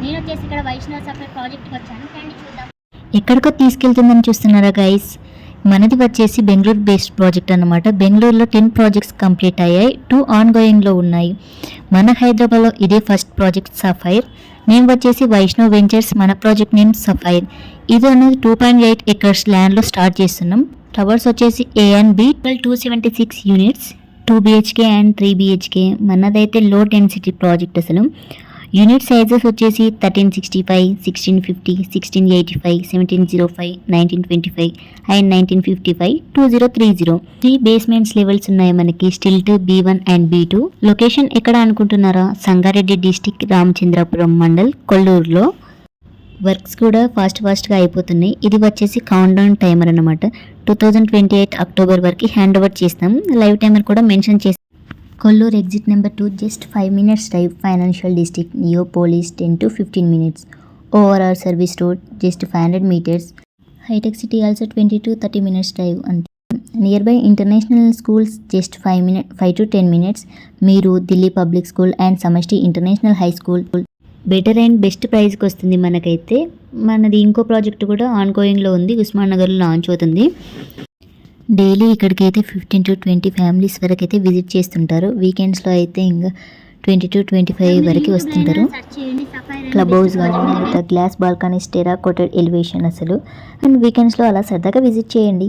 నేను వచ్చేసి ఇక్కడ వైష్ణవ్ సఫర్ ప్రాజెక్ట్కి వచ్చాను. ఫ్రెండ్ చూద్దాం. ఎక్కడికో తీసుకెళ్తుందని చూస్తున్నారా గైస్? మనది వచ్చేసి బెంగళూరు బేస్డ్ ప్రాజెక్ట్ అన్నమాట. బెంగళూరులో 10 ప్రాజెక్ట్స్ కంప్లీట్ అయ్యాయి, 2 ఆన్గోయింగ్లో ఉన్నాయి. మన హైదరాబాద్లో ఇదే ఫస్ట్ ప్రాజెక్ట్ సఫైర్. నేమ్ వచ్చేసి వైష్ణవ్ వెంచర్స్. మన ప్రాజెక్ట్ నేమ్ సఫైర్. ఇది అనేది 2.8 ఎకర్స్ ల్యాండ్లో స్టార్ట్ చేస్తున్నాం. టవర్స్ వచ్చేసి A and B 276 units, 2 BHK and 3 BHK. మనదైతే లో డెన్సిటీ ప్రాజెక్ట్. అసలు యూనిట్ సైజెస్ వచ్చేసి 1365, 1650, 1685, 1705, 1925 అండ్ 1955, 2030. 3 బేస్మెంట్స్ లెవెల్స్ ఉన్నాయి మనకి. Stilt B1 and B2. Location ఎక్కడ అనుకుంటున్నారా? సంగారెడ్డి డిస్టిక్, రామచంద్రపురం మండల్, కొల్లూరులో. వర్క్స్ కూడా ఫాస్ట్గా అయిపోతున్నాయి. ఇది వచ్చేసి కౌంట్ డౌన్ టైమర్ అనమాట. 2028 అక్టోబర్ వరకు హ్యాండ్ ఓవర్ చేస్తాం. లైవ్ టైమర్ కూడా మెన్షన్ చేస్తాం. Kolluru exit number 2, just 5 minutes drive. Financial district, Neopolis 10 to 15 minutes. Overall service road just 500 meters. హైటెక్ City also 20 to 30 minutes drive అంతే. Near by international schools just 5 to 10 minutes. మీరు Delhi public school and Samashti international high school. Better and best ప్రైస్కి వస్తుంది మనకైతే. మనది ఇంకో project కూడా ఆన్గోయింగ్లో ఉంది, ఉస్మాన్ నగర్లో లాంచ్ అవుతుంది. డైలీ ఇక్కడికైతే 15 to 20 ఫ్యామిలీస్ వరకు అయితే విజిట్ చేస్తుంటారు. వీకెండ్స్లో అయితే ఇంకా 20 to 25 వరకు వస్తుంటారు. క్లబ్ హౌస్ కానీ glass balconies, terracotta elevation అసలు. అండ్ వీకెండ్స్లో అలా సరదాగా విజిట్ చేయండి.